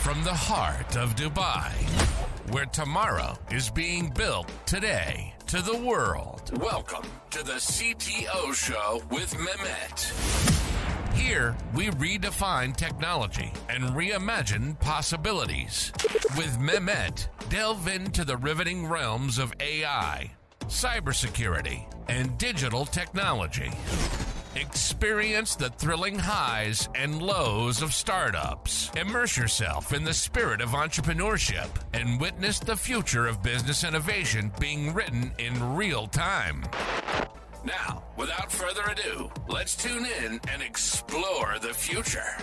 From the heart of Dubai, where tomorrow is being built today, to the world. Welcome to the CTO Show with Mehmet. Here, we redefine technology and reimagine possibilities. With Mehmet, delve into the riveting realms of AI, cybersecurity, and digital technology. Experience the thrilling highs and lows of startups. Immerse yourself in the spirit of entrepreneurship and witness the future of business innovation being written in real time. Now, without further ado, let's tune in and explore the future.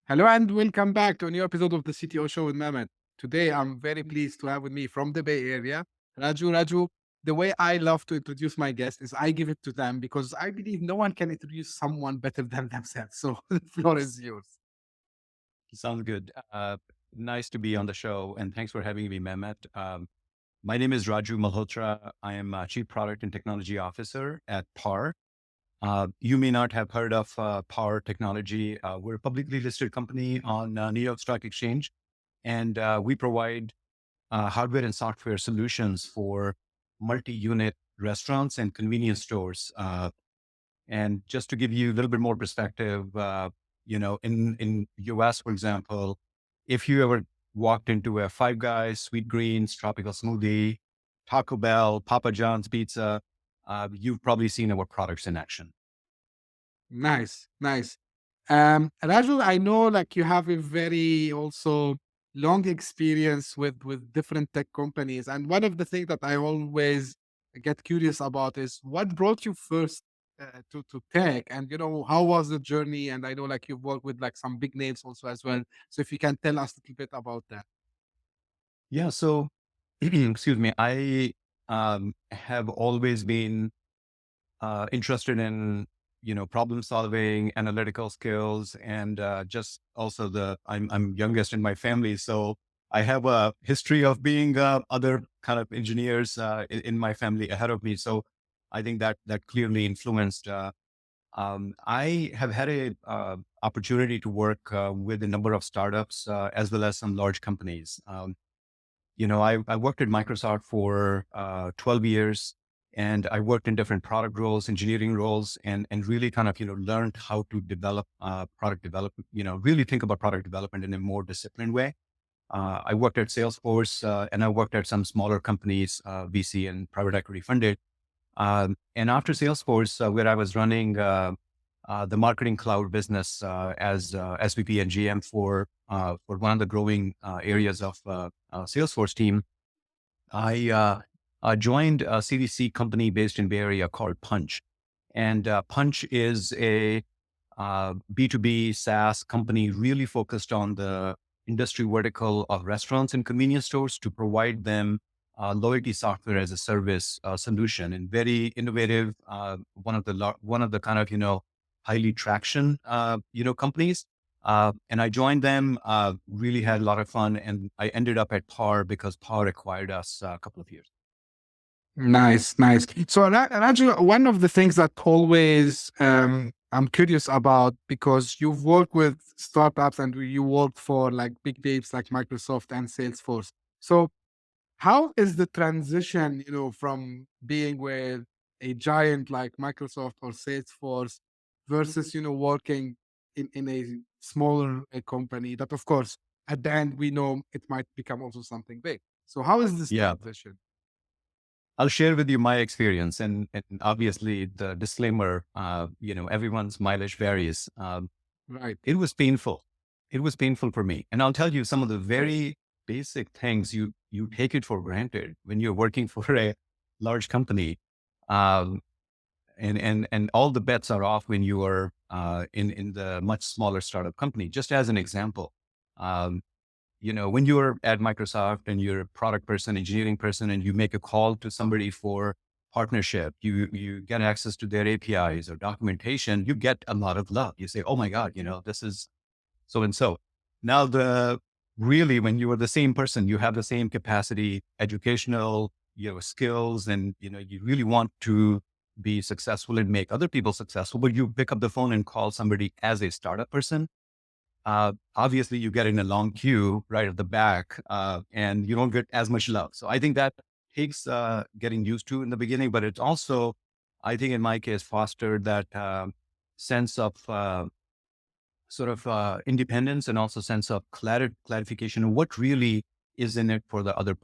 Hello and welcome back to a new episode of the CTO Show with Mehmet. Today, I'm very pleased to have with me from the Bay Area, Raju. The way I love to introduce my guests is I give it to them because I believe no one can introduce someone better than themselves. So the floor is yours. Sounds good. Nice to be on the show, and thanks for having me, Mehmet. My name is Raju Malhotra. I am Chief Product and Technology Officer at PAR. You may not have heard of PAR Technology. We're a publicly listed company on New York Stock Exchange, and we provide hardware and software solutions for multi-unit restaurants and convenience stores. And just to give you a little bit more perspective, in US, for example, if you ever walked into a Five Guys, Sweet Greens, Tropical Smoothie, Taco Bell, Papa John's Pizza, you've probably seen our products in action. Nice. Raju, I know like you have a very also long experience with different tech companies. And one of the things that I always get curious about is what brought you first to tech, and how was the journey? And I know like you've worked with like some big names also as well. So if you can tell us a little bit about that. Yeah. So, excuse me, I have always been interested in problem solving, analytical skills, and just also I'm youngest in my family, so I have a history of being other kind of engineers in my family ahead of me. So I think that clearly influenced. I have had a opportunity to work with a number of startups as well as some large companies. I worked at Microsoft for 12 years. And I worked in different product roles, engineering roles, and really kind of, learned how to develop product development, really think about product development in a more disciplined way. I worked at Salesforce and I worked at some smaller companies, VC and private equity funded. And after Salesforce, where I was running the marketing cloud business as SVP and GM for one of the growing areas of Salesforce team, I joined a CDC company based in Bay Area called Punch. And Punch is a B2B SaaS company really focused on the industry vertical of restaurants and convenience stores to provide them loyalty software as a service solution, and very innovative, one of the kind of, highly traction, companies. And I joined them, really had a lot of fun, and I ended up at PAR because PAR acquired us a couple of years. Nice. So Raju, one of the things that always I'm curious about, because you've worked with startups and you worked for like big babes like Microsoft and Salesforce. So how is the transition, from being with a giant like Microsoft or Salesforce versus, working in a smaller company that, of course, at the end, we know it might become also something big. So how is this transition? I'll share with you my experience, and obviously the disclaimer, everyone's mileage varies. Right. It was painful. It was painful for me. And I'll tell you some of the very basic things you take it for granted when you're working for a large company. And all the bets are off when you are in the much smaller startup company. Just as an example, when you're at Microsoft and you're a product person, engineering person, and you make a call to somebody for partnership, you get access to their APIs or documentation, you get a lot of love. You say, oh my God, this is so-and-so. Now really, when you are the same person, you have the same capacity, educational, skills, and, you really want to be successful and make other people successful, but you pick up the phone and call somebody as a startup person. obviously you get in a long queue right at the back, and you don't get as much love. So I think that takes getting used to in the beginning, but it's also, I think in my case, fostered that sense of independence, and also sense of clarification of what really is in it for the other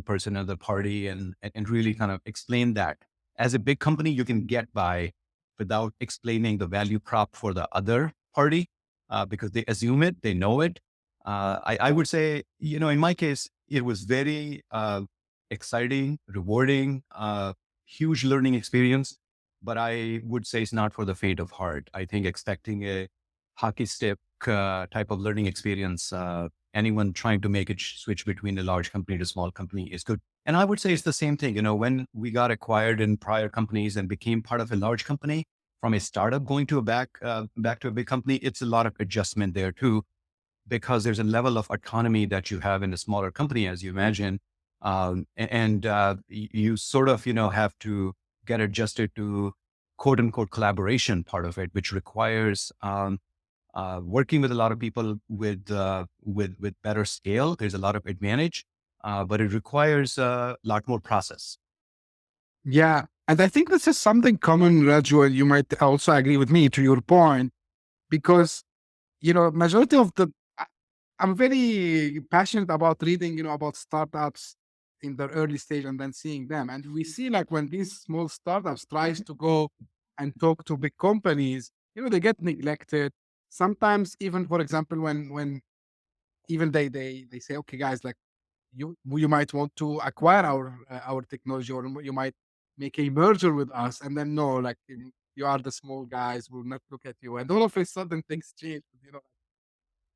person, other party, and really kind of explain that. As a big company, you can get by without explaining the value prop for the other party, because they assume it, they know it. I would say, in my case, it was very exciting, rewarding, huge learning experience, but I would say it's not for the faint of heart. I think expecting a hockey stick type of learning experience, anyone trying to make it switch between a large company to small company is good. And I would say it's the same thing. When we got acquired in prior companies and became part of a large company, from a startup going to back to a big company, it's a lot of adjustment there too, because there's a level of autonomy that you have in a smaller company, as you imagine. You sort of, have to get adjusted to quote unquote collaboration part of it, which requires working with a lot of people with better scale. There's a lot of advantage, but it requires a lot more process. Yeah. And I think this is something common, Raju, and you might also agree with me to your point, because, majority of I'm very passionate about reading, about startups in their early stage and then seeing them. And we see like when these small startups tries to go and talk to big companies, they get neglected. Sometimes even, for example, when even they say, okay, guys, like you might want to acquire our technology, or you might make a merger with us, and then no, like you are the small guys, we'll not look at you, and all of a sudden things change.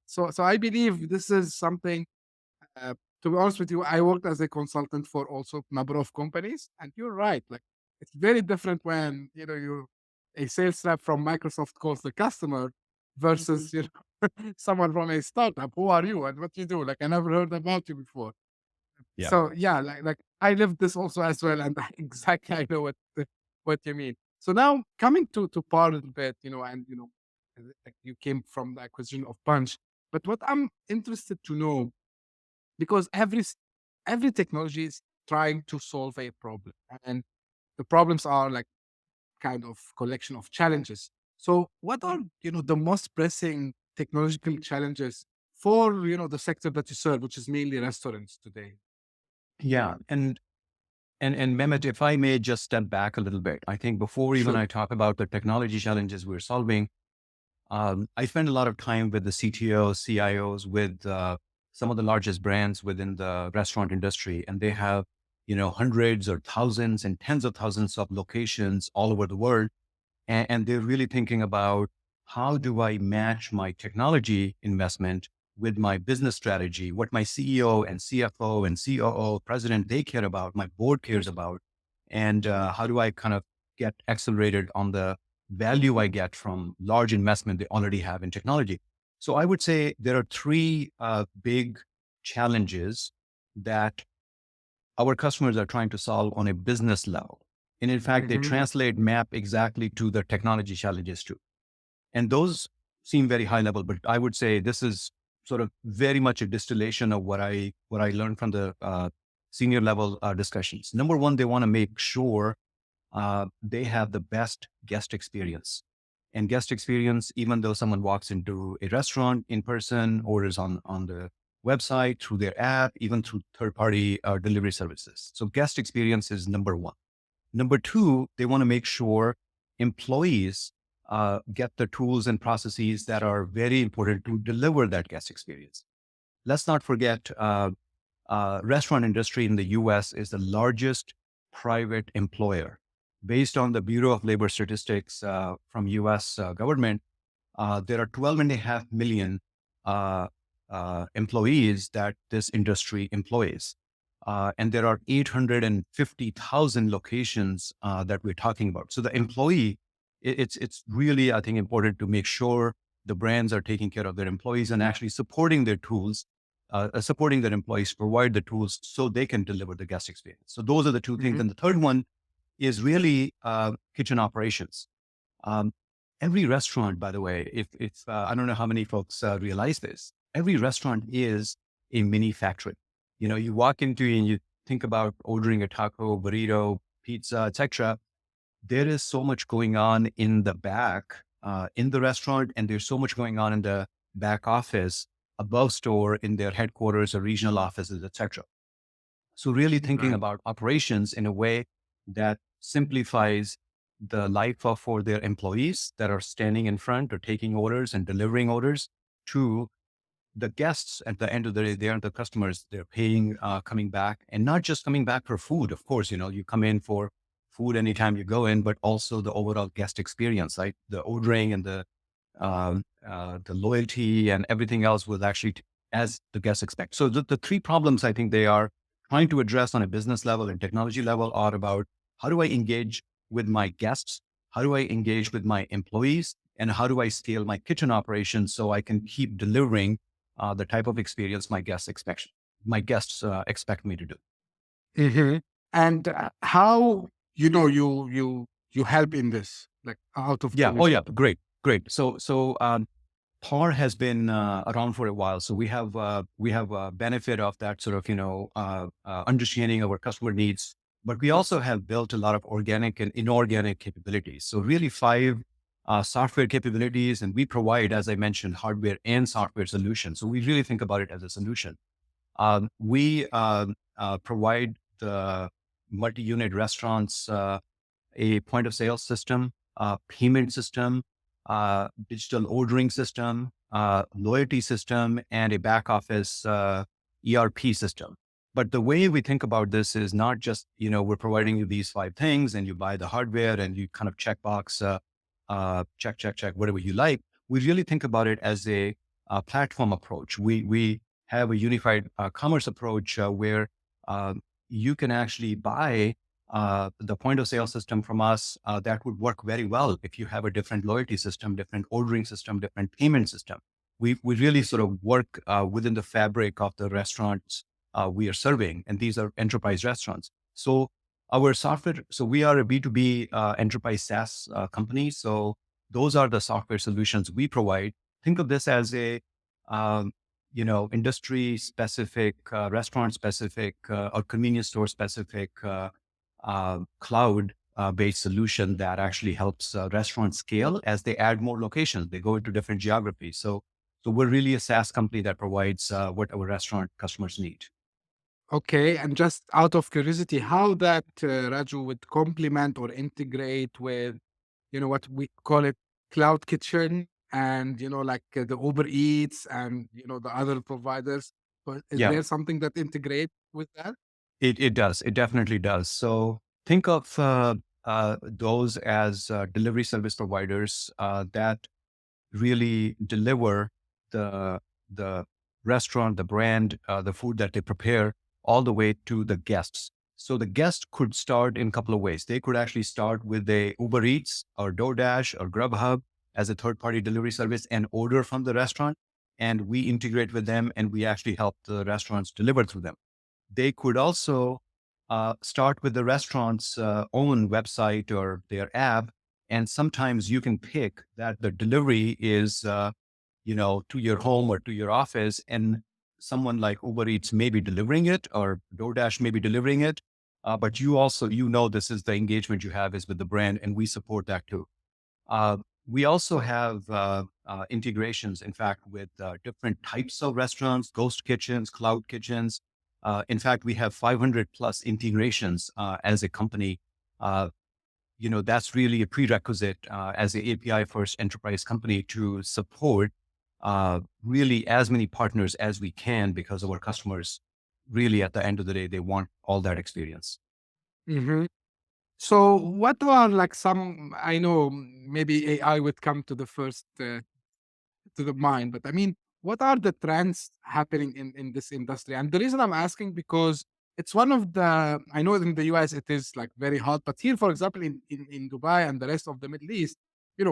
So I believe this is something. Uh, to be honest with you, I worked as a consultant for also number of companies, and you're right. Like it's very different when you a sales rep from Microsoft calls the customer versus someone from a startup. Who are you and what you do? Like I never heard about you before. Yeah. So yeah, like I lived this also as well, and exactly I know what you mean. So now coming to part a little bit, and like you came from the acquisition of Punch, but what I'm interested to know, because every technology is trying to solve a problem, and the problems are like kind of collection of challenges. So what are the most pressing technological challenges for the sector that you serve, which is mainly restaurants today? Yeah. And Mehmet, if I may just step back a little bit, I think before even Sure. I talk about the technology challenges we're solving, I spend a lot of time with the CTOs, CIOs, with some of the largest brands within the restaurant industry, and they have, hundreds or thousands and tens of thousands of locations all over the world. And they're really thinking about, how do I match my technology investment with my business strategy, what my CEO and CFO and COO, president, they care about, my board cares about, and how do I kind of get accelerated on the value I get from large investment they already have in technology. So I would say there are three big challenges that our customers are trying to solve on a business level. And in fact, they Hmm. map exactly to the technology challenges too. And those seem very high level, but I would say this is sort of very much a distillation of what I learned from the senior level discussions. Number one, they want to make sure they have the best guest experience. And guest experience, even though someone walks into a restaurant in person, or is on the website, through their app, even through third-party delivery services. So guest experience is number one. Number two, they want to make sure employees get the tools and processes that are very important to deliver that guest experience. Let's not forget, restaurant industry in the US is the largest private employer. Based on the Bureau of Labor Statistics from US government, there are 12.5 million employees that this industry employs. And there are 850,000 locations that we're talking about. So the employee, it's really, I think, important to make sure the brands are taking care of their employees and actually supporting their tools, supporting their employees, provide the tools so they can deliver the guest experience. So those are the two things. Hmm. And the third one is really kitchen operations. Um, every restaurant, by the way, if I don't know how many folks realize this, every restaurant is a mini factory. You walk into and you think about ordering a taco, burrito, pizza, etc. There is so much going on in the back, in the restaurant, and there's so much going on in the back office, above store, in their headquarters or regional offices, etc. So really thinking Right. about operations in a way that simplifies the life of for their employees that are standing in front or taking orders and delivering orders to the guests. At the end of the day, they are the customers. They're paying, coming back, and not just coming back for food. Of course, you come in for food anytime you go in, but also the overall guest experience, right? The ordering and the loyalty and everything else was actually as the guests expect. So the three problems I think they are trying to address on a business level and technology level are about how do I engage with my guests? How do I engage with my employees? And how do I scale my kitchen operations so I can keep delivering the type of experience my guests expect me to do? Hmm. And how you help in this, like out of Yeah. Oh, yeah. curiosity? Great. Great. So PAR has been around for a while, so we have a benefit of that sort of understanding our customer needs. But we also have built a lot of organic and inorganic capabilities. So really five software capabilities, and we provide, as I mentioned, hardware and software solutions. So we really think about it as a solution. We provide the multi-unit restaurants a point of sale system, payment system, digital ordering system, loyalty system, and a back office ERP system. But the way we think about this is not just, we're providing you these five things and you buy the hardware and you kind of checkbox, check, whatever you like. We really think about it as a platform approach. We have a unified commerce approach where uh, you can actually buy the point of sale system from us. That would work very well if you have a different loyalty system, different ordering system, different payment system. We really sort of work within the fabric of the restaurants we are serving, and these are enterprise restaurants. So our software, so we are a B2B enterprise SaaS company. So those are the software solutions we provide. Think of this as a um, industry specific, restaurant specific, or convenience store specific cloud based solution that actually helps restaurants scale as they add more locations. They go into different geographies. So we're really a SaaS company that provides what our restaurant customers need. Okay, and just out of curiosity, how that Raju would complement or integrate with, what we call it, cloud kitchen, and like the Uber Eats and the other providers. But is Yeah, there something that integrate with that? it does. It definitely does. So think of those as delivery service providers that really deliver the the restaurant, the brand, the food that they prepare all the way to the guests. So the guest could start in a couple of ways. They could actually start with a Uber Eats or DoorDash or Grubhub as a third-party delivery service and order from the restaurant. And we integrate with them and we actually help the restaurants deliver through them. They could also start with the restaurant's own website or their app. And sometimes you can pick that the delivery is, to your home or to your office, and someone like Uber Eats may be delivering it or DoorDash may be delivering it. But you also, this is the engagement you have is with the brand, and we support that too. We also have integrations, in fact, with different types of restaurants, ghost kitchens, cloud kitchens. In fact, we have 500 plus integrations as a company. Uh, that's really a prerequisite as an API first enterprise company to support really as many partners as we can, because our customers really, at the end of the day, they want all that experience. Hmm. So, what are like some? I know maybe AI would come to the first to the mind. But I mean, what are the trends happening in this industry? And the reason I'm asking, because it's one of the, I know in the US it is like very hot, but here, for example, in Dubai and the rest of the Middle East,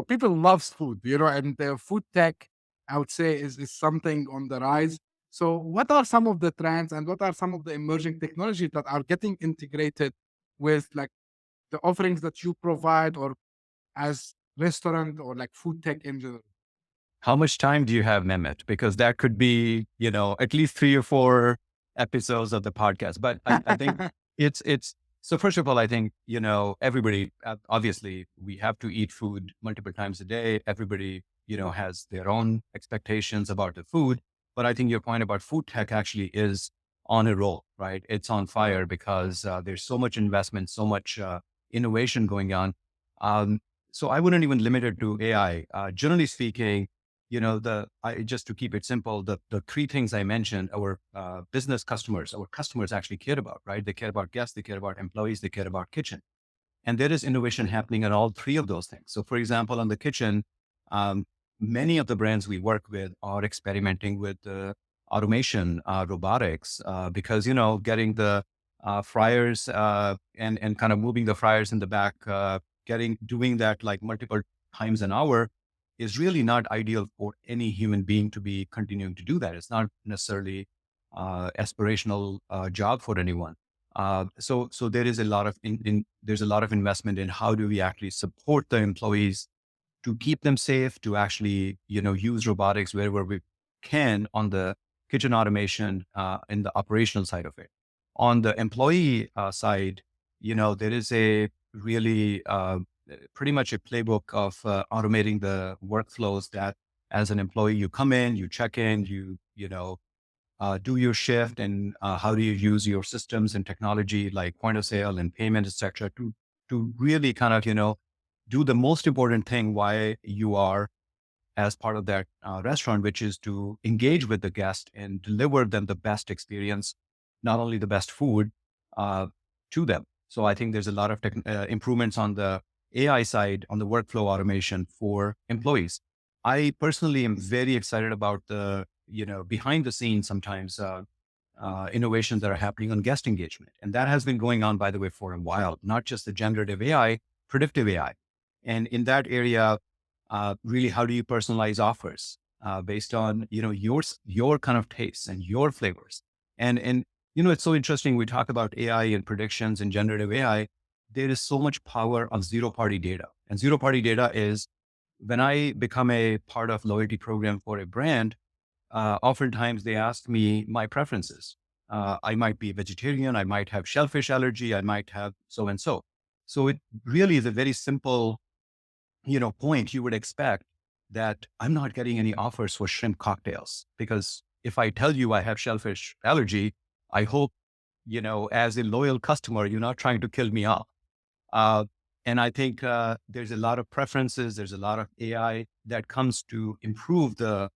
people loves food, and the food tech, I would say, is something on the rise. So what are some of the trends and what are some of the emerging technologies that are getting integrated with like the offerings that you provide, or as restaurant or like food tech in general? How much time do you have, Mehmet? Because that could be, at least 3 or 4 episodes of the podcast. But I think it's, so first of all, I think, everybody, obviously we have to eat food multiple times a day. Everybody, has their own expectations about the food. But I think your point about food tech actually is on a roll, right? It's on fire because there's so much investment, so much innovation going on. So I wouldn't even limit it to AI. Generally speaking, just to keep it simple, the three things I mentioned, our our customers actually care about, right? They care about guests, they care about employees, they care about kitchen. And there is innovation happening on all three of those things. So for example, on the kitchen, um, many of the brands we work with are experimenting with automation, robotics, because, getting the fryers and kind of moving the fryers in the back, doing that like multiple times an hour is really not ideal for any human being to be continuing to do that. It's not necessarily aspirational job for anyone. So there is a lot of there's a lot of investment in how do we actually support the employees to keep them safe, to actually use robotics wherever we can on the kitchen automation in the operational side of it. On the employee side, there is a really pretty much a playbook of automating the workflows that as an employee you come in, you check in, do your shift, and how do you use your systems and technology like point of sale and payment, etc., to really kind of do the most important thing why you are as part of that restaurant, which is to engage with the guest and deliver them the best experience, not only the best food uh, to them. So I think there's a lot of improvements on the AI side, on the workflow automation for employees. I personally am very excited about the, behind the scenes sometimes innovations that are happening on guest engagement. And that has been going on, by the way, for a while, not just the generative AI, predictive AI. And in that area, really, how do you personalize offers based on, your kind of tastes and your flavors? And it's so interesting. We talk about AI and predictions and generative AI. There is so much power of zero party data. And zero party data is when I become a part of loyalty program for a brand, oftentimes they ask me my preferences. I might be vegetarian. I might have shellfish allergy. I might have so and so. So it really is a very simple, point. You would expect that I'm not getting any offers for shrimp cocktails because if I tell you I have shellfish allergy, I hope, as a loyal customer, you're not trying to kill me off. Uh, and I think there's a lot of preferences. There's a lot of AI that comes to improve the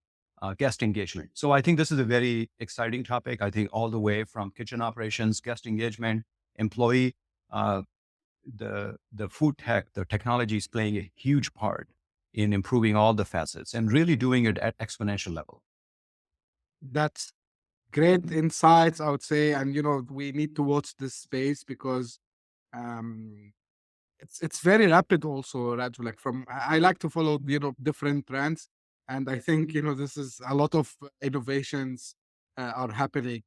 guest engagement. So I think this is a very exciting topic. I think all the way from kitchen operations, guest engagement, employee, uh, the food tech, the technology is playing a huge part in improving all the facets and really doing it at exponential level. That's great insights, I would say. And we need to watch this space because um, it's very rapid also, Raju. Like I like to follow different trends, and I think this is a lot of innovations are happening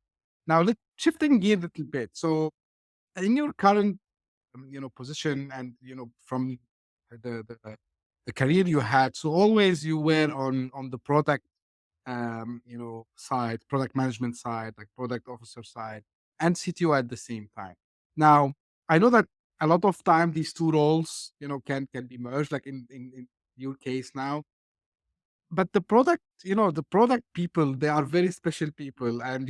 now. Let's shifting gear a little bit. So in your current position, and from the career you had, so always you were on the product side, product management side, like product officer side, and CTO at the same time. Now, I know that a lot of time these two roles, can be merged, like in your case now. But the product people, they are very special people. And,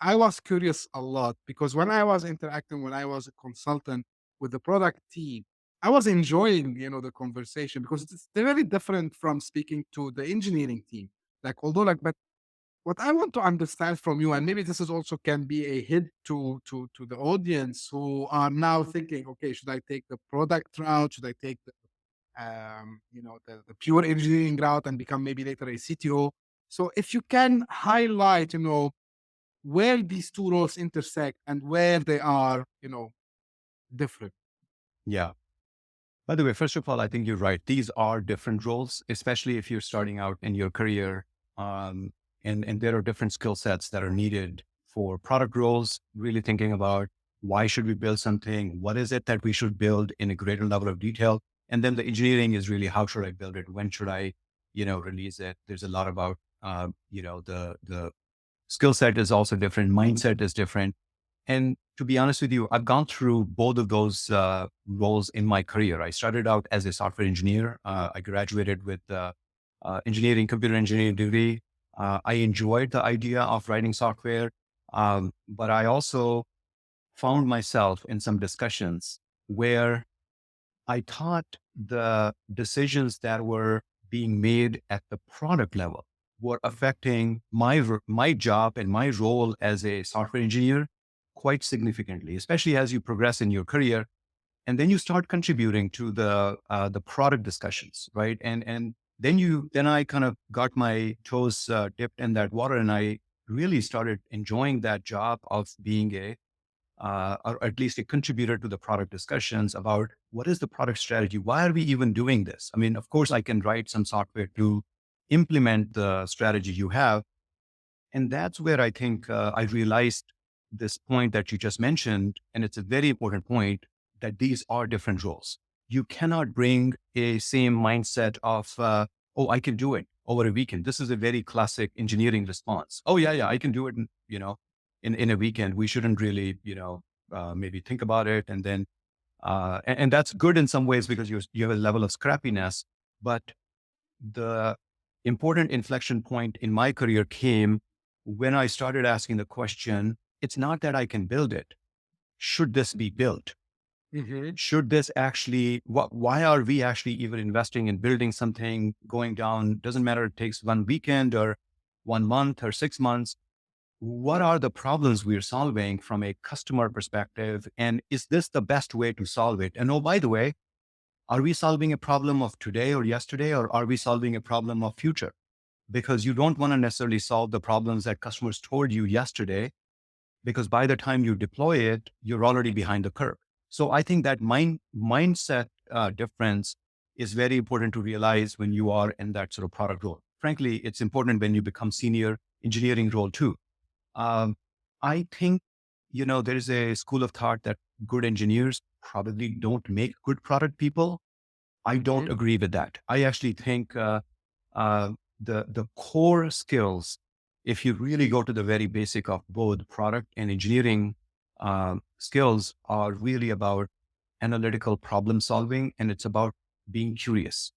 I was curious a lot because when I was interacting, when I was a consultant with the product team, I was enjoying, the conversation because it's very different from speaking to the engineering team. Like, although like, but what I want to understand from you, and maybe this is also can be a hint to the audience who are now thinking, okay, should I take the product route? Should I take the pure engineering route and become maybe later a CTO? So if you can highlight, where these two roles intersect and where they are, different. Yeah. By the way, first of all, I think you're right. These are different roles, especially if you're starting out in your career. And there are different skill sets that are needed for product roles, really thinking about why should we build something? What is it that we should build in a greater level of detail? And then the engineering is really, how should I build it? When should I, release it? There's a lot about, the skill set is also different. Mindset is different. And to be honest with you, I've gone through both of those roles in my career. I started out as a software engineer. I graduated with computer engineering degree. I enjoyed the idea of writing software, but I also found myself in some discussions where I thought the decisions that were being made at the product level were affecting my job and my role as a software engineer quite significantly, especially as you progress in your career, and then you start contributing to the product discussions, right? And then I kind of got my toes dipped in that water, and I really started enjoying that job of being or at least a contributor to the product discussions about what is the product strategy? Why are we even doing this? I mean, of course, I can write some software to implement the strategy you have. And that's where I think I realized this point that you just mentioned. And it's a very important point, that these are different roles. You cannot bring a same mindset of, oh, I can do it over a weekend. This is a very classic engineering response. Oh, yeah, I can do it, in a weekend. We shouldn't really, maybe think about it. And then, and that's good in some ways because you have a level of scrappiness. But the important inflection point in my career came when I started asking the question, it's not that I can build it. Should this be built? Should this actually, why are we actually even investing in building something going down? Doesn't matter, it takes one weekend or 1 month or 6 months. What are the problems we're solving from a customer perspective? And is this the best way to solve it? And oh, by the way, are we solving a problem of today or yesterday, or are we solving a problem of future? Because you don't want to necessarily solve the problems that customers told you yesterday, because by the time you deploy it, you're already behind the curve. So I think that mindset difference is very important to realize when you are in that sort of product role. Frankly, it's important when you become senior engineering role too. I think, there is a school of thought that good engineers probably don't make good product people. I don't agree with that. I actually think the core skills, if you really go to the very basic of both product and engineering skills, are really about analytical problem solving, and it's about being curious.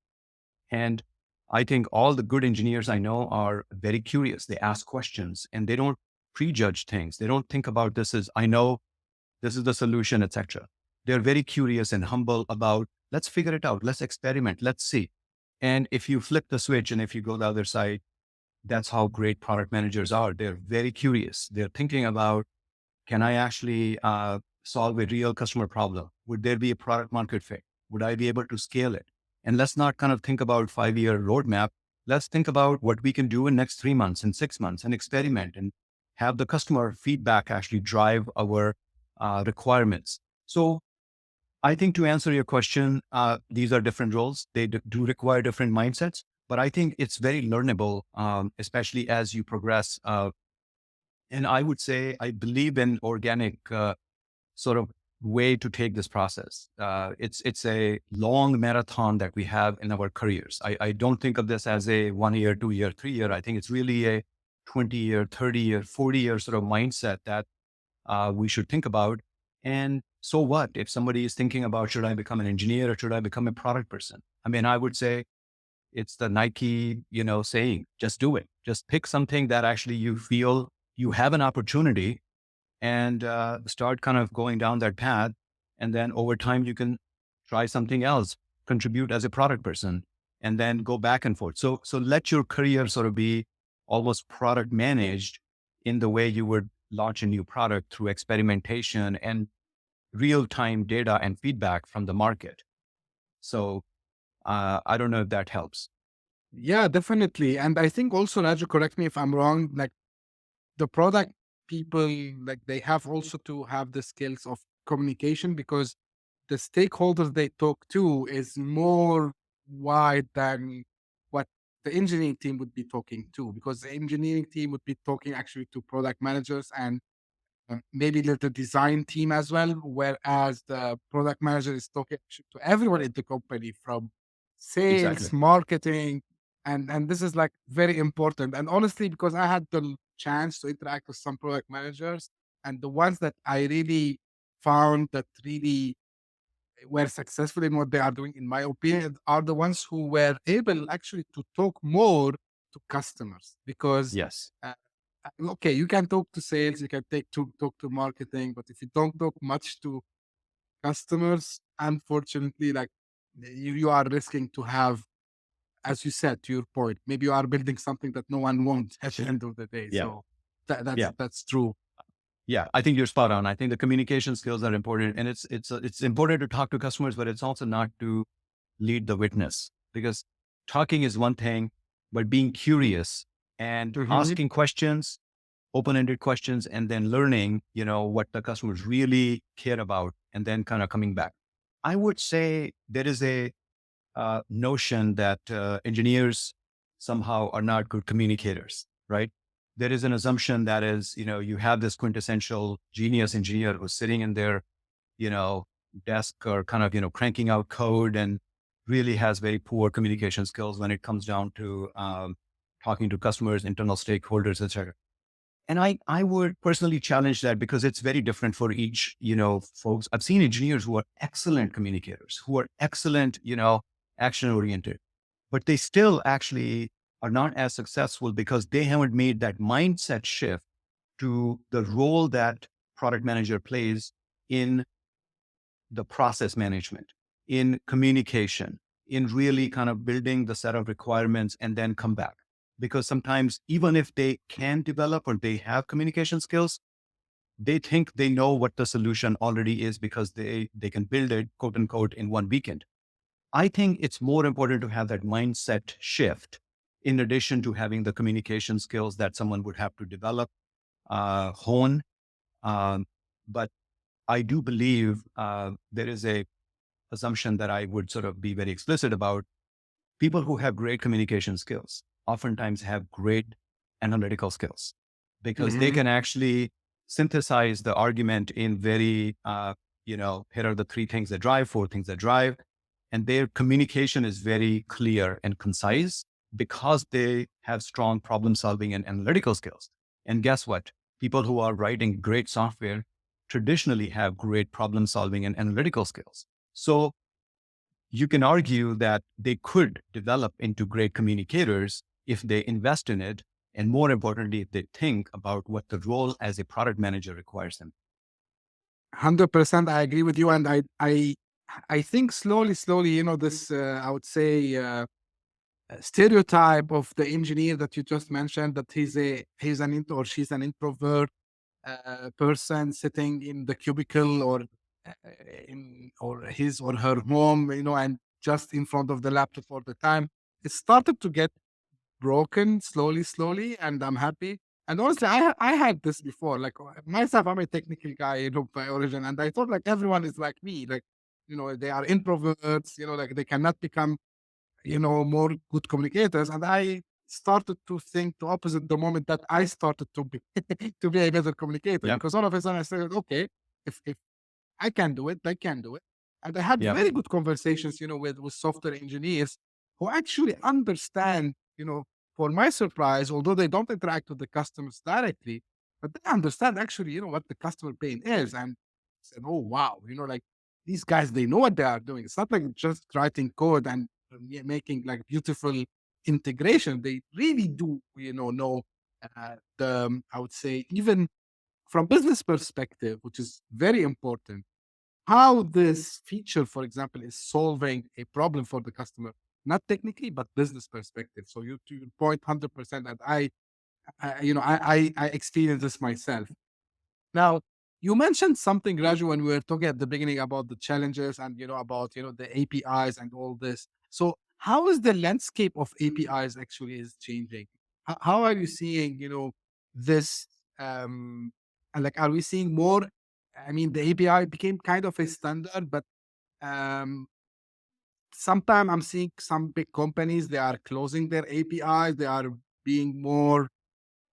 And I think all the good engineers I know are very curious. They ask questions and they don't prejudge things. They don't think about this as, I know this is the solution, etc. They're very curious and humble about, let's figure it out. Let's experiment. Let's see. And if you flip the switch and if you go the other side, that's how great product managers are. They're very curious. They're thinking about, can I actually solve a real customer problem? Would there be a product market fit? Would I be able to scale it? And let's not kind of think about 5-year roadmap. Let's think about what we can do in next 3 months and 6 months, and experiment and have the customer feedback actually drive our requirements. So I think, to answer your question, these are different roles. They do require different mindsets, but I think it's very learnable, especially as you progress. And I would say, I believe in organic sort of way to take this process. It's a long marathon that we have in our careers. I don't think of this as a 1 year, 2 year, 3 year. I think it's really a 20-year, 30-year, 40-year sort of mindset that we should think about. And so what if somebody is thinking about, should I become an engineer or should I become a product person? I mean, I would say it's the Nike, saying, just do it. Just pick something that actually you feel you have an opportunity, and start kind of going down that path. And then over time, you can try something else, contribute as a product person, and then go back and forth. So let your career sort of be almost product managed in the way you would launch a new product, through experimentation and real-time data and feedback from the market. So I don't know if that helps. Yeah, definitely. And I think also, Raju, correct me if I'm wrong, like the product people, like they have also to have the skills of communication, because the stakeholders they talk to is more wide than what the engineering team would be talking to, because the engineering team would be talking actually to product managers, and maybe the design team as well, whereas the product manager is talking to everyone in the company from Exactly. sales, marketing, and this is like very important. And honestly, because I had the chance to interact with some product managers, and the ones that I really found that really were successful in what they are doing, in my opinion, are the ones who were able actually to talk more to customers. Because Yes. okay, you can talk to sales, you can talk to marketing, but if you don't talk much to customers, unfortunately, like you are risking to have, as you said, to your point, maybe you are building something that no one wants at the end of the day. Yeah. So that's Yeah. that's true. Yeah, I think you're spot on. I think the communication skills are important, and it's important to talk to customers, but it's also not to lead the witness, because talking is one thing, but being curious and Mhm. asking questions, open-ended questions, and then learning, what the customers really care about, and then kind of coming back. I would say there is a notion that engineers somehow are not good communicators, right? There is an assumption that is, you have this quintessential genius engineer who's sitting in their, you know, desk or kind of, cranking out code and really has very poor communication skills when it comes down to talking to customers, internal stakeholders, etc. And I would personally challenge that, because it's very different for each, folks. I've seen engineers who are excellent communicators, who are excellent, action oriented, but they still actually are not as successful because they haven't made that mindset shift to the role that product manager plays in the process management, in communication, in really kind of building the set of requirements and then come back. Because sometimes, even if they can develop or they have communication skills, they think they know what the solution already is because they can build it, quote unquote, in one weekend. I think it's more important to have that mindset shift in addition to having the communication skills that someone would have to develop, hone. Um, but I do believe there is a assumption that I would sort of be very explicit about. People who have great communication skills oftentimes have great analytical skills, because they Mhm. can actually synthesize the argument in very, here are the three things that drive, four things that drive. And their communication is very clear and concise because they have strong problem solving and analytical skills. And guess what? People who are writing great software traditionally have great problem solving and analytical skills. So you can argue that they could develop into great communicators if they invest in it. And more importantly, if they think about what the role as a product manager requires them. 100%, I agree with you, and I think slowly, this I would say stereotype of the engineer that you just mentioned, that he's an int or she's an introvert person sitting in the cubicle or uh, in or his or her home, and just in front of the laptop all the time. It started to get broken slowly, and I'm happy. And honestly, I had this before. Like myself, I'm a technical guy, by origin, and I thought like everyone is like me, like they are introverts, like they cannot become more good communicators. And I started to think the opposite the moment that I started to be to be a better communicator, Yep. because all of a sudden I said, okay, if I can do it, they can do it. And I had Yep. very good conversations, with software engineers who actually understand, for my surprise, although they don't interact with the customers directly, but they understand actually, what the customer pain is. And said, oh, wow, like these guys, they know what they are doing. It's not like just writing code and making like beautiful integration. They really do, know I would say, even from business perspective, which is very important, how this feature, for example, is solving a problem for the customer, not technically, but business perspective. So you to your point, 100%, and I experienced this myself. Now, you mentioned something, Raju, when we were talking at the beginning about the challenges and about the APIs and all this. So, how is the landscape of APIs actually is changing? How are you seeing this? And like, are we seeing more? I mean, the API became kind of a standard, but um, sometimes I'm seeing some big companies, they are closing their APIs. They are being more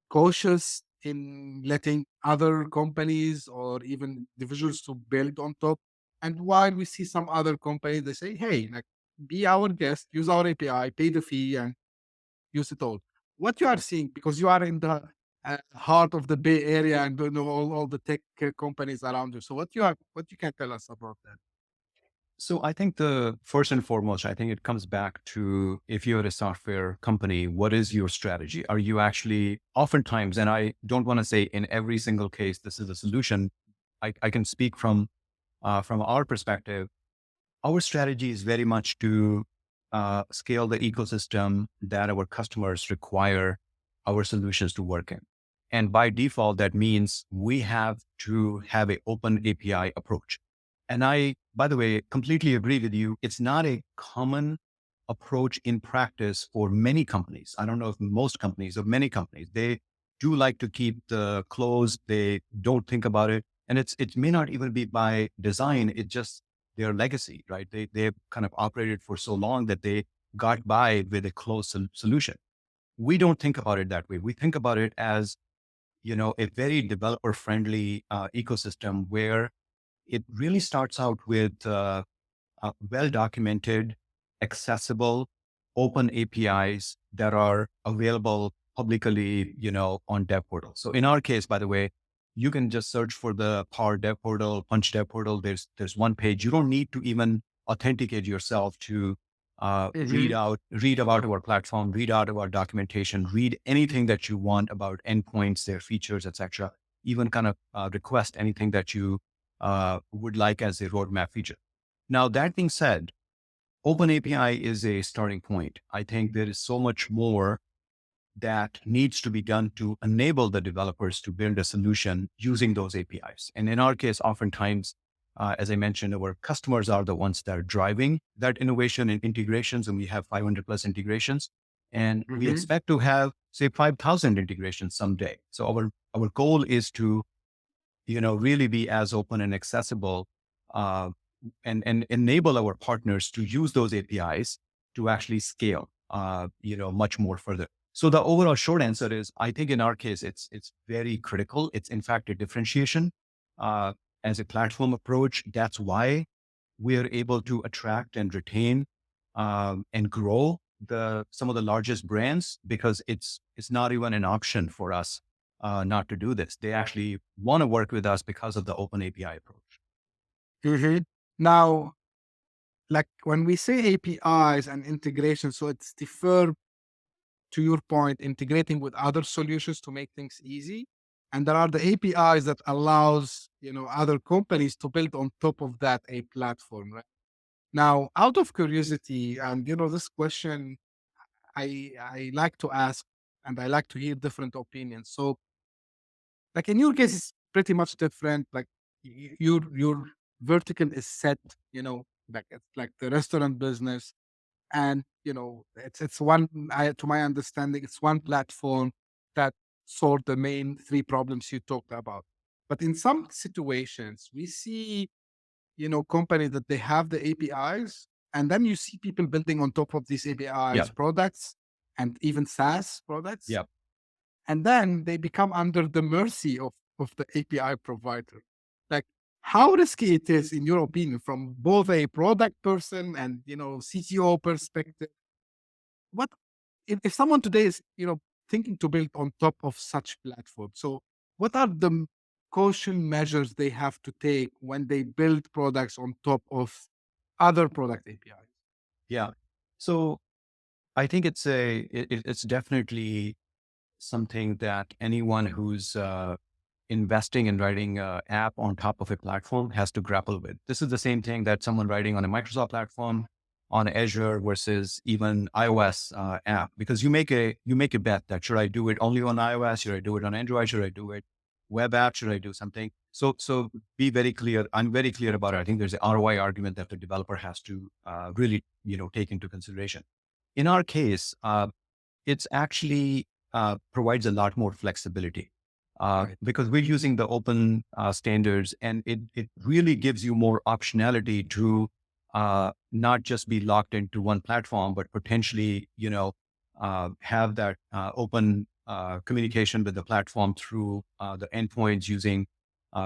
cautious in letting other companies or even individuals to build on top? And while we see some other companies, they say, hey, like, be our guest, use our API, pay the fee, and use it all. What you are seeing, because you are in the heart of the Bay Area and you know all the tech companies around you. So what you can tell us about that? So I think the first and foremost, I think it comes back to if you're a software company, what is your strategy? Are you actually oftentimes, and I don't want to say in every single case, this is a solution. I can speak from our perspective. Our strategy is very much to scale the ecosystem that our customers require our solutions to work in. And by default, that means we have to have an open API approach. And I, by the way, completely agree with you. It's not a common approach in practice for many companies. I don't know if most companies or many companies, they do like to keep the closed. They don't think about it. And it may not even be by design. It just their legacy, right? They've kind of operated for so long that they got by with a closed solution. We don't think about it that way. We think about it as, a very developer friendly ecosystem where it really starts out with well documented, accessible, open APIs that are available publicly, on dev portal. So in our case, by the way, you can just search for the Power Dev Portal, Punch Dev Portal. There's one page. You don't need to even authenticate yourself to read about our platform, read out our documentation, read anything that you want about endpoints, their features, etc. Even kind of request anything that you would like as a roadmap feature. Now, that being said, Open API is a starting point. I think there is so much more that needs to be done to enable the developers to build a solution using those APIs. And in our case, oftentimes, as I mentioned, our customers are the ones that are driving that innovation and integrations, and we have 500 plus integrations. And we expect to have, say, 5,000 integrations someday. So our goal is to, really be as open and accessible and enable our partners to use those APIs to actually scale, much more further. So the overall short answer is, I think in our case, it's very critical. It's in fact a differentiation as a platform approach. That's why we are able to attract and retain and grow some of the largest brands, because it's not even an option for us not to do this. They actually want to work with us because of the open API approach. Now, like when we say APIs and integration, so it's defer to your point, integrating with other solutions to make things easy. And there are the APIs that allows, other companies to build on top of that a platform, right? Now, out of curiosity, and this question I like to ask, and I like to hear different opinions. So, like in your case, it's pretty much different. Like your vertical is set, like it's like the restaurant business, and it's one. To my understanding, it's one platform that solved the main three problems you talked about. But in some situations, we see companies that they have the APIs, and then you see people building on top of these APIs products and even SaaS products. Yep. And then they become under the mercy of the API provider. Like, how risky it is, in your opinion, from both a product person and CTO perspective? What if someone today is thinking to build on top of such platform? So, what are the caution measures they have to take when they build products on top of other product APIs? Yeah. So I think it's definitely something that anyone who's investing in writing an app on top of a platform has to grapple with. This is the same thing that someone writing on a Microsoft platform, on Azure versus even iOS app, because you make a bet that should I do it only on iOS? Should I do it on Android? Should I do it web app? Should I do something? So be very clear. I'm very clear about it. I think there's an ROI argument that the developer has to really, take into consideration. In our case, it's actually provides a lot more flexibility because we're using the open standards, and it really gives you more optionality to not just be locked into one platform, but potentially, have that open communication with the platform through the endpoints using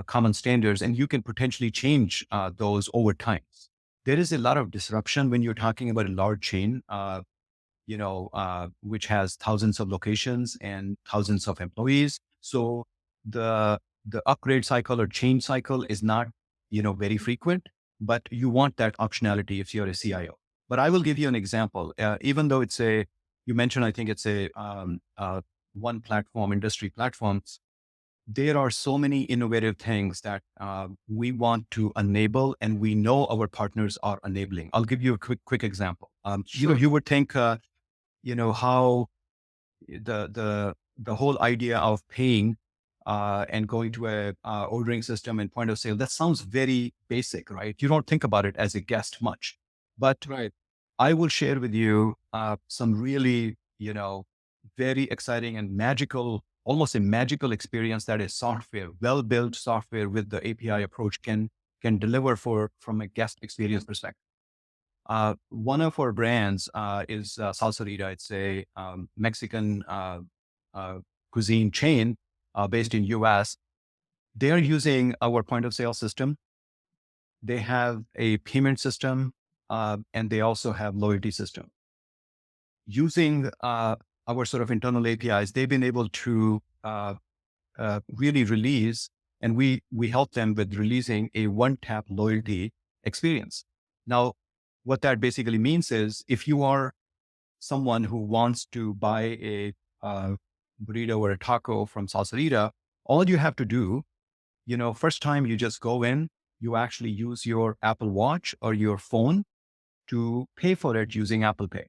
common standards, and you can potentially change those over time. There is a lot of disruption when you're talking about a large chain, which has thousands of locations and thousands of employees. So the upgrade cycle or change cycle is not, very frequent, but you want that optionality if you're a CIO. But I will give you an example. Even though you mentioned, I think it's a one platform, industry platforms, there are so many innovative things that we want to enable, and we know our partners are enabling. I'll give you a quick example. Sure. You would think, how the whole idea of paying and going to a ordering system and point of sale, that sounds very basic, right? You don't think about it as a guest much, but Right. I will share with you some really, very exciting and magical, almost a magical experience that is software, well-built software with the API approach can deliver from a guest experience perspective. One of our brands is Salsarita. It's a Mexican cuisine chain based in US. They're using our point of sale system. They have a payment system, and they also have loyalty system. Using our sort of internal APIs, they've been able to really release, and we help them with releasing a one-tap loyalty experience. Now, what that basically means is if you are someone who wants to buy a burrito or a taco from Salsarita, all you have to do, first time you just go in, you actually use your Apple Watch or your phone to pay for it using Apple Pay.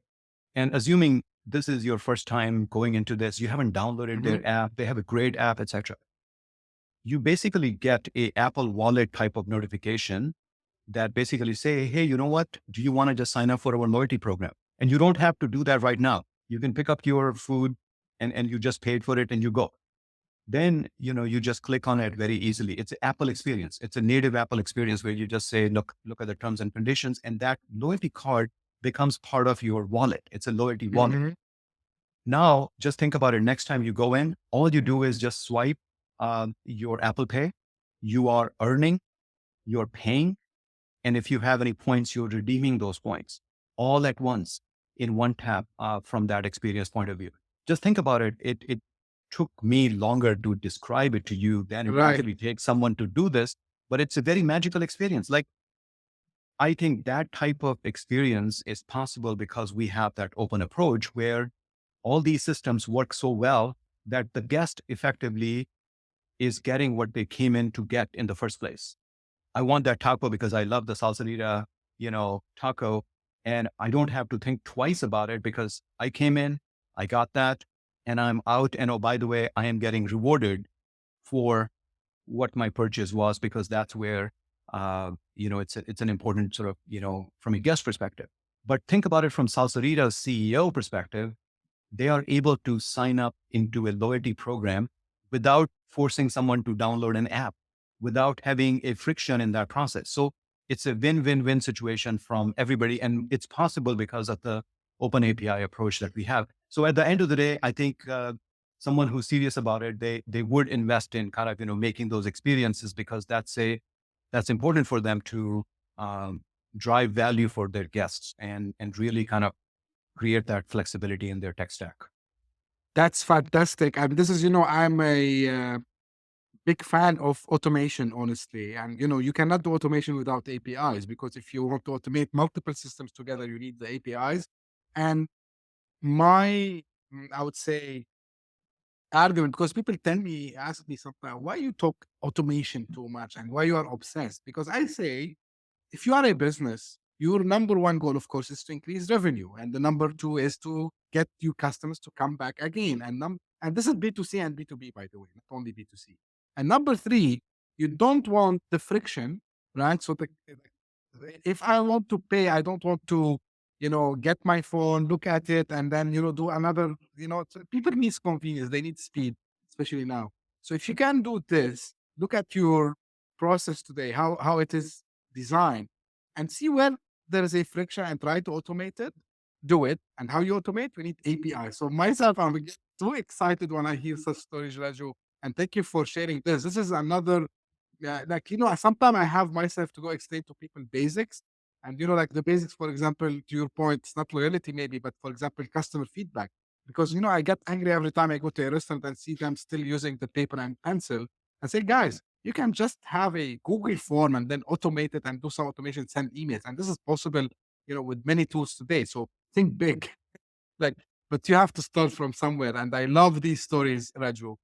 And assuming this is your first time going into this, you haven't downloaded their app, they have a great app, etc. You basically get a Apple Wallet type of notification that basically say, hey, you know what? Do you want to just sign up for our loyalty program? And you don't have to do that right now. You can pick up your food and you just paid for it and you go. Then, you just click on it very easily. It's an Apple experience. It's a native Apple experience where you just say, look at the terms and conditions, and that loyalty card becomes part of your wallet. It's a loyalty wallet. Mm-hmm. Now, just think about it. Next time you go in, all you do is just swipe your Apple Pay. You are earning, you're paying, and if you have any points, you're redeeming those points all at once in one tap from that experience point of view. Just think about it. It took me longer to describe it to you than it Right. actually takes someone to do this, but it's a very magical experience. Like, I think that type of experience is possible because we have that open approach where all these systems work so well that the guest effectively is getting what they came in to get in the first place. I want that taco because I love the salsarita, taco, and I don't have to think twice about it because I came in, I got that, and I'm out. And oh, by the way, I am getting rewarded for what my purchase was because that's where, it's an important sort of, from a guest perspective. But think about it from Salsarita's CEO perspective. They are able to sign up into a loyalty program without forcing someone to download an app, without having a friction in that process. So it's a win-win-win situation from everybody. And it's possible because of the open API approach that we have. So at the end of the day, I think someone who's serious about it, they would invest in kind of, making those experiences because that's important for them to drive value for their guests and really kind of create that flexibility in their tech stack. That's fantastic. And this is, I'm a big fan of automation, honestly. And, you cannot do automation without APIs because if you want to automate multiple systems together, you need the APIs. And I would say, argument, because people ask me sometimes, why you talk automation too much and why you are obsessed? Because I say, if you are a business, your number one goal, of course, is to increase revenue. And the number two is to get your customers to come back again. And this is B2C and B2B, by the way, not only B2C. And number three, you don't want the friction, right? So if I want to pay, I don't want to, get my phone, look at it, and then, do another, people need convenience. They need speed, especially now. So if you can do this, look at your process today, how it is designed, and see where there is a friction and try to automate it. do it. And how you automate, we need API. So myself, I'm get too excited when I hear such stories, Raju. And thank you for sharing this. This is another, yeah, like, sometimes I have myself to go explain to people basics. And, like the basics, for example, to your point, it's not loyalty maybe, but for example, customer feedback. Because, I get angry every time I go to a restaurant and see them still using the paper and pencil. I say, guys, you can just have a Google form and then automate it and do some automation, send emails. And this is possible, with many tools today. So think big, like, but you have to start from somewhere. And I love these stories, Raju.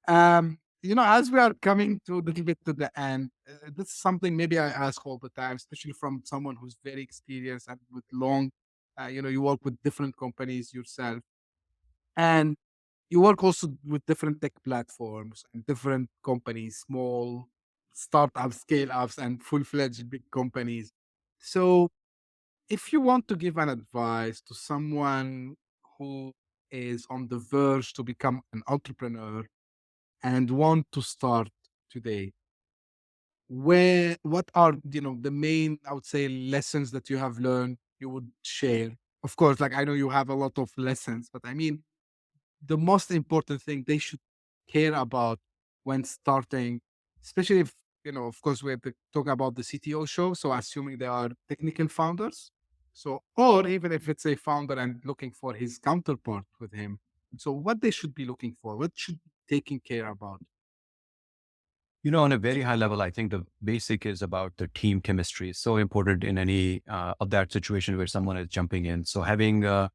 As we are coming to a little bit to the end, this is something maybe I ask all the time, especially from someone who's very experienced and with long, you work with different companies yourself. And you work also with different tech platforms and different companies, small startups, scale ups, and full fledged big companies. So, if you want to give an advice to someone who is on the verge to become an entrepreneur and want to start today, what are the main, I would say, lessons that you have learned you would share? Of course, like I know you have a lot of lessons, but I mean the most important thing they should care about when starting, especially if, of course, we have to talk about the CTO show. So, assuming they are technical founders. So, or even if it's a founder and looking for his counterpart with him. So, what they should be looking for, what should be taking care about? On a very high level, I think the basic is about the team chemistry. It's so important in any of that situation where someone is jumping in. So having the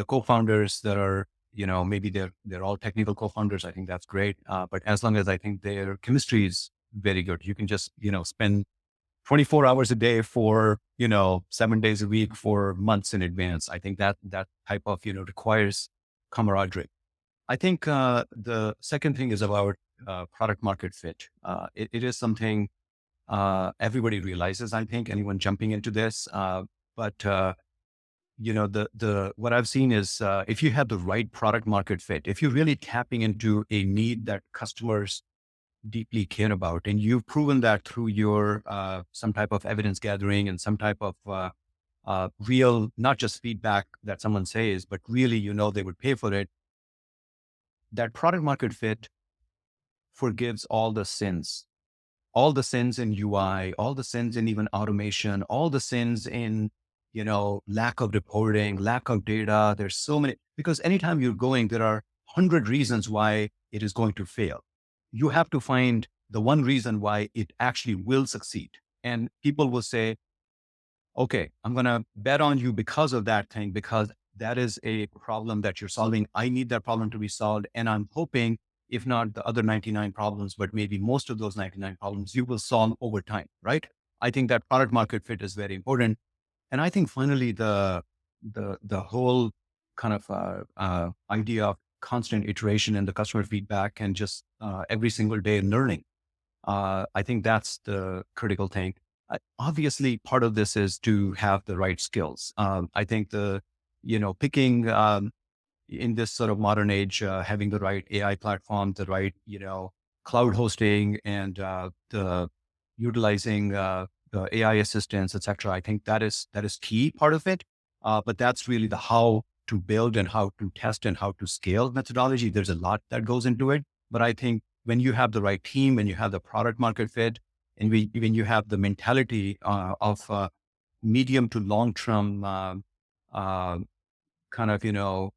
co-founders that are, maybe they're all technical co-founders, I think that's great. But as long as I think their chemistry is very good, you can just, spend 24 hours a day for, 7 days a week for months in advance. I think that type of, requires camaraderie. I think the second thing is about product market fit. It is something everybody realizes. I think anyone jumping into this, but the what I've seen is if you have the right product market fit, if you're really tapping into a need that customers deeply care about, and you've proven that through your some type of evidence gathering and some type of real, not just feedback that someone says, but really, they would pay for it. That product market fit forgives all the sins in UI, all the sins in even automation, all the sins in, lack of reporting, lack of data. There's so many, because anytime you're going, there are 100 reasons why it is going to fail. You have to find the one reason why it actually will succeed. And people will say, okay, I'm going to bet on you because of that thing, because that is a problem that you're solving. I need that problem to be solved. And I'm hoping, if not the other 99 problems, but maybe most of those 99 problems you will solve over time, right? I think that product market fit is very important. And I think finally, the whole kind of idea of constant iteration and the customer feedback and just every single day learning. I think that's the critical thing. Obviously, part of this is to have the right skills. I think picking in this sort of modern age, having the right AI platform, the right, cloud hosting, and the utilizing the AI assistants, etc. I think that is key part of it. But that's really the how to build and how to test and how to scale methodology. There's a lot that goes into it. But I think when you have the right team, when you have the product market fit, and when you have the mentality of medium to long term kind of,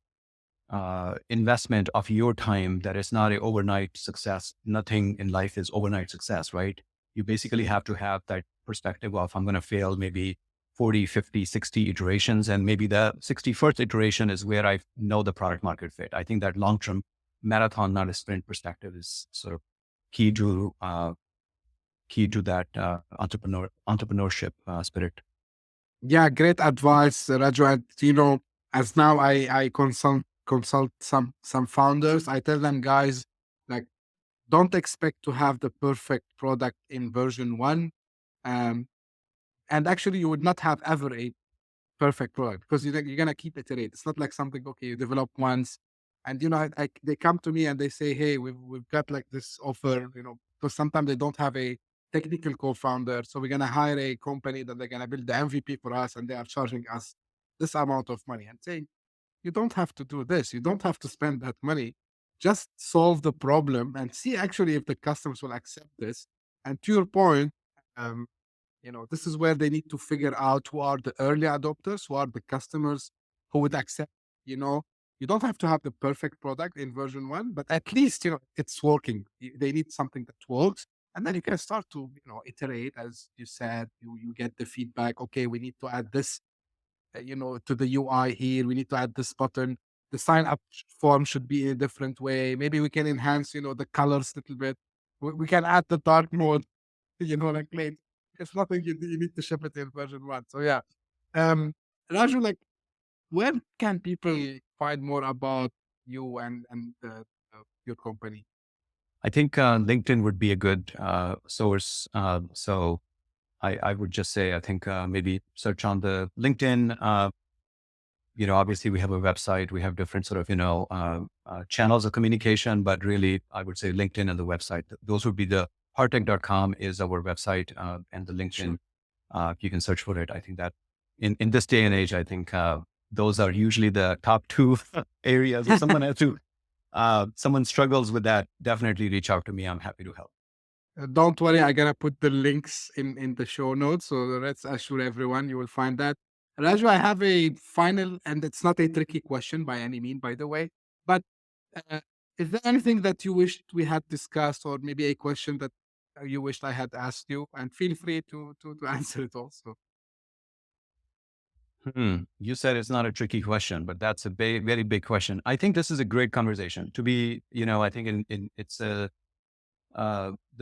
investment of your time, that is not a overnight success. Nothing in life is overnight success, right? You basically have to have that perspective of, I'm going to fail maybe 40, 50, 60 iterations. And maybe the 61st iteration is where I know the product market fit. I think that long-term marathon, not a sprint perspective, is sort of key to that entrepreneurship spirit. Yeah, great advice, Raju. And, as now I consult some founders, I tell them, guys, like, don't expect to have the perfect product in version one. Um, and actually, you would not have ever a perfect product because you're gonna keep iterate. It's not like something, okay, you develop once, and they come to me and they say, hey, we've got like this offer, because sometimes they don't have a technical co-founder, so we're gonna hire a company that they're gonna build the MVP for us, and they are charging us this amount of money, and saying, you don't have to do this. You don't have to spend that money. Just solve the problem and see actually if the customers will accept this. And to your point, um, this is where they need to figure out who are the early adopters, who are the customers who would accept, you know, you don't have to have the perfect product in version 1, but at least, it's working. They need something that works. And then you can start to, iterate, as you said, you get the feedback. Okay, we need to add this, to the UI here. We need to add this button. The sign up form should be in a different way. Maybe we can enhance, the colors a little bit. We can add the dark mode, like late. It's nothing you need to ship it in version 1. So yeah. Raju, like, where can people find more about you and your company? I think LinkedIn would be a good source. So I would just say, I think maybe search on the LinkedIn. Obviously we have a website, we have different sort of, channels of communication, but really I would say LinkedIn and the website. Those would be the partech.com is our website, and the LinkedIn, you can search for it. I think that in this day and age, I think those are usually the top 2 areas. If someone has to, someone struggles with that, definitely reach out to me. I'm happy to help. Don't worry, I'm gonna put the links in the show notes, so let's assure everyone you will find that. Raju, I have a final, and it's not a tricky question by any mean, by the way, but is there anything that you wished we had discussed, or maybe a question that you wished I had asked you? And feel free to answer it also. You said it's not a tricky question, but that's a very big question. I think this is a great conversation to be, I think it's the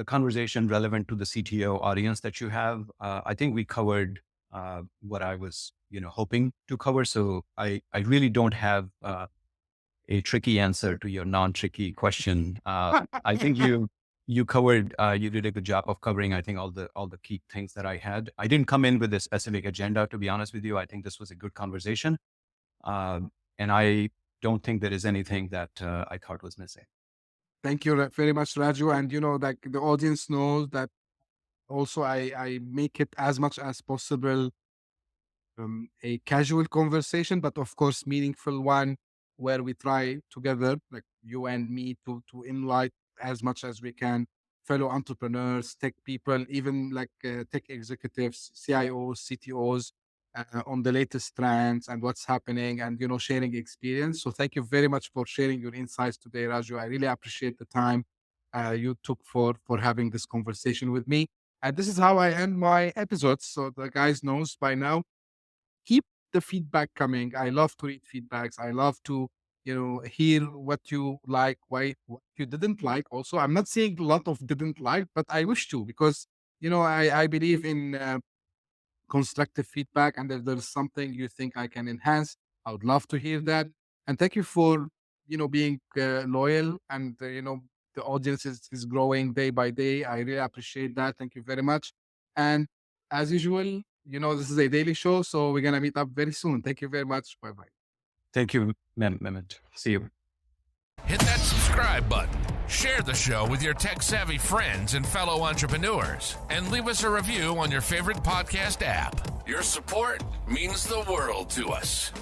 conversation relevant to the CTO audience that you have. I think we covered what I was, hoping to cover. So I really don't have a tricky answer to your non-tricky question. I think you covered, you did a good job of covering, I think all the key things that I had. I didn't come in with a specific agenda, to be honest with you. I think this was a good conversation. And I don't think there is anything that I thought was missing. Thank you very much, Raju. And like the audience knows that also I make it as much as possible a casual conversation, but of course meaningful one, where we try together, like you and me, to enlighten as much as we can fellow entrepreneurs, tech people, even like tech executives, CIOs, CTOs, on the latest trends and what's happening, and sharing experience. So thank you very much for sharing your insights today, Raju. I really appreciate the time you took for having this conversation with me. And this is how I end my episodes. So the guys knows by now, keep the feedback coming. I love to read feedbacks. I love to, hear what you like, what you didn't like. Also, I'm not saying a lot of didn't like, but I wish to, because, I believe in constructive feedback. And if there's something you think I can enhance, I would love to hear that. And thank you for, being loyal, and, the audience is growing day by day. I really appreciate that. Thank you very much. And as usual, this is a daily show, so we're going to meet up very soon. Thank you very much. Bye-bye. Thank you, Mehmet. See you. Hit that subscribe button, share the show with your tech-savvy friends and fellow entrepreneurs, and leave us a review on your favorite podcast app. Your support means the world to us.